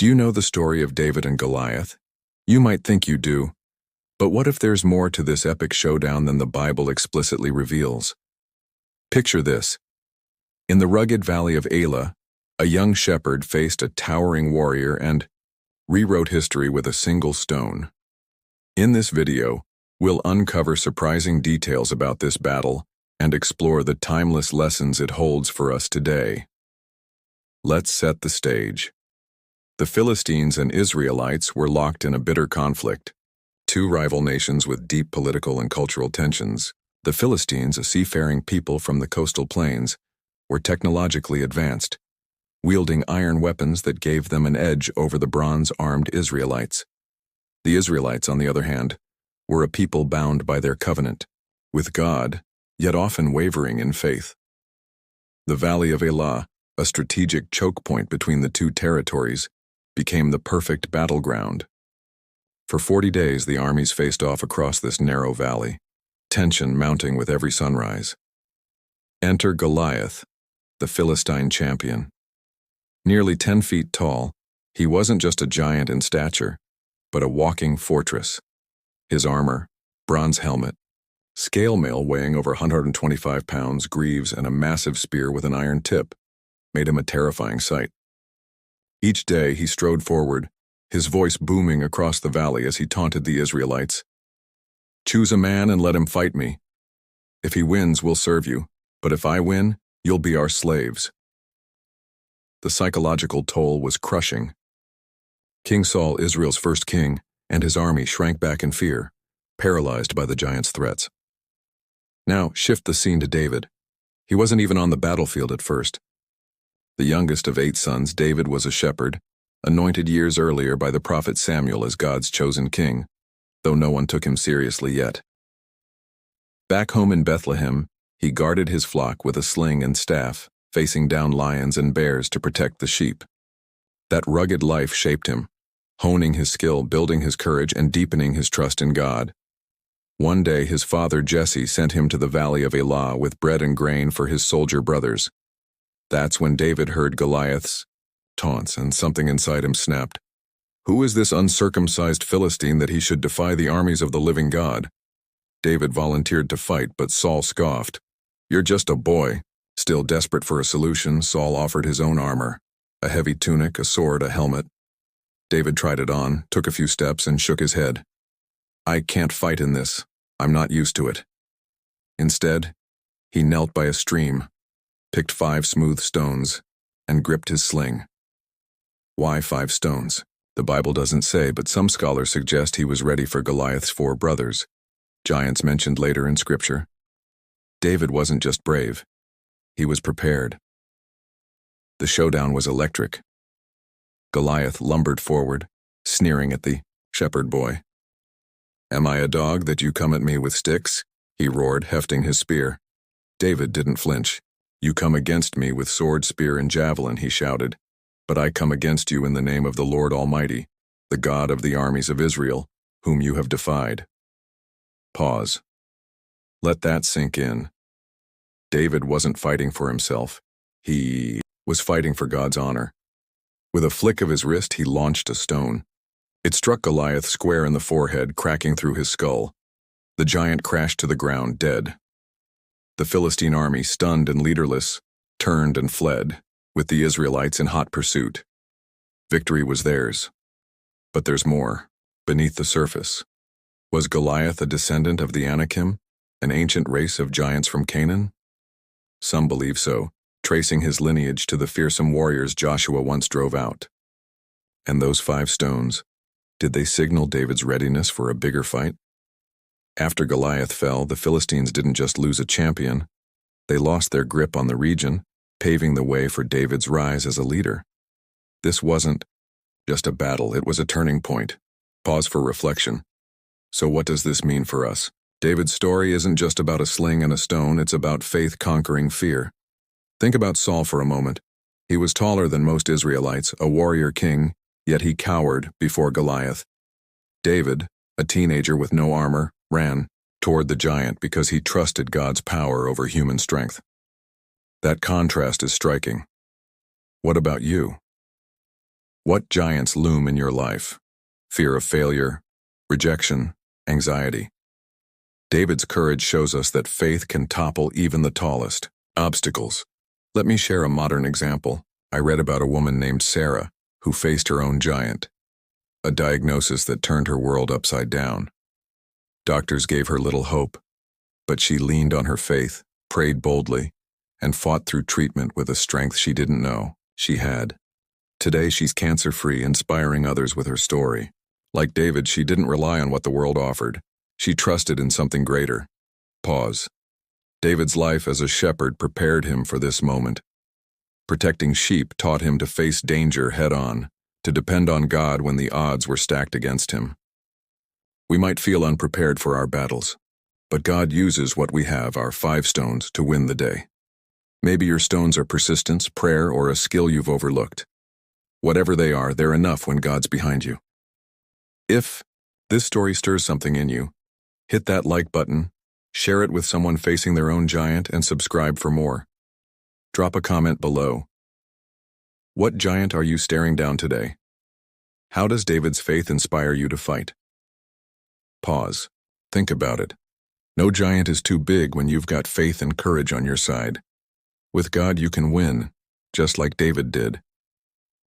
Do you know the story of David and Goliath? You might think you do, but what if there's more to this epic showdown than the Bible explicitly reveals? Picture this. In the rugged valley of Elah, a young shepherd faced a towering warrior and rewrote history with a single stone. In this video, we'll uncover surprising details about this battle and explore the timeless lessons it holds for us today. Let's set the stage. The Philistines and Israelites were locked in a bitter conflict. Two rival nations with deep political and cultural tensions. The Philistines, a seafaring people from the coastal plains, were technologically advanced, wielding iron weapons that gave them an edge over the bronze-armed Israelites. The Israelites, on the other hand, were a people bound by their covenant with God, yet often wavering in faith. The Valley of Elah, a strategic choke point between the two territories, became the perfect battleground. For 40 days, the armies faced off across this narrow valley, tension mounting with every sunrise. Enter Goliath, the Philistine champion. Nearly 10 feet tall, he wasn't just a giant in stature, but a walking fortress. His armor, bronze helmet, scale mail weighing over 125 pounds, greaves, and a massive spear with an iron tip made him a terrifying sight. Each day he strode forward, his voice booming across the valley as he taunted the Israelites. "Choose a man and let him fight me. If he wins, we'll serve you, but if I win, you'll be our slaves." The psychological toll was crushing. King Saul, Israel's first king, and his army shrank back in fear, paralyzed by the giant's threats. Now, shift the scene to David. He wasn't even on the battlefield at first. The youngest of 8 sons, David was a shepherd, anointed years earlier by the prophet Samuel as God's chosen king, though no one took him seriously yet. Back home in Bethlehem, he guarded his flock with a sling and staff, facing down lions and bears to protect the sheep. That rugged life shaped him, honing his skill, building his courage, and deepening his trust in God. One day his father Jesse sent him to the valley of Elah with bread and grain for his soldier brothers. That's when David heard Goliath's taunts, and something inside him snapped. Who is this uncircumcised Philistine that he should defy the armies of the living God? David volunteered to fight, but Saul scoffed. "You're just a boy." Still desperate for a solution, Saul offered his own armor, a heavy tunic, a sword, a helmet. David tried it on, took a few steps, and shook his head. "I can't fight in this. I'm not used to it." Instead, he knelt by a stream, picked 5 smooth stones, and gripped his sling. Why 5 stones? The Bible doesn't say, but some scholars suggest he was ready for Goliath's 4 brothers, giants mentioned later in Scripture. David wasn't just brave, he was prepared. The showdown was electric. Goliath lumbered forward, sneering at the shepherd boy. "Am I a dog that you come at me with sticks?" he roared, hefting his spear. David didn't flinch. "You come against me with sword, spear, and javelin," he shouted. "But I come against you in the name of the Lord Almighty, the God of the armies of Israel, whom you have defied." Pause. Let that sink in. David wasn't fighting for himself. He was fighting for God's honor. With a flick of his wrist, he launched a stone. It struck Goliath square in the forehead, cracking through his skull. The giant crashed to the ground, dead. The Philistine army, stunned and leaderless, turned and fled, with the Israelites in hot pursuit. Victory was theirs. But there's more, beneath the surface. Was Goliath a descendant of the Anakim, an ancient race of giants from Canaan? Some believe so, tracing his lineage to the fearsome warriors Joshua once drove out. And those 5 stones, did they signal David's readiness for a bigger fight? After Goliath fell, the Philistines didn't just lose a champion, they lost their grip on the region, paving the way for David's rise as a leader. This wasn't just a battle, it was a turning point. Pause for reflection. So what does this mean for us? David's story isn't just about a sling and a stone, it's about faith conquering fear. Think about Saul for a moment. He was taller than most Israelites, a warrior king, yet he cowered before Goliath. David, a teenager with no armor, ran toward the giant because he trusted God's power over human strength. That contrast is striking. What about you? What giants loom in your life? Fear of failure, rejection, anxiety. David's courage shows us that faith can topple even the tallest obstacles. Let me share a modern example. I read about a woman named Sarah who faced her own giant, a diagnosis that turned her world upside down. Doctors gave her little hope, but she leaned on her faith, prayed boldly, and fought through treatment with a strength she didn't know she had. Today she's cancer-free, inspiring others with her story. Like David, she didn't rely on what the world offered. She trusted in something greater. Pause. David's life as a shepherd prepared him for this moment. Protecting sheep taught him to face danger head-on, to depend on God when the odds were stacked against him. We might feel unprepared for our battles, but God uses what we have, our 5 stones, to win the day. Maybe your stones are persistence, prayer, or a skill you've overlooked. Whatever they are, they're enough when God's behind you. If this story stirs something in you, hit that like button, share it with someone facing their own giant, and subscribe for more. Drop a comment below. What giant are you staring down today? How does David's faith inspire you to fight? Pause. Think about it. No giant is too big when you've got faith and courage on your side. With God, you can win, just like David did.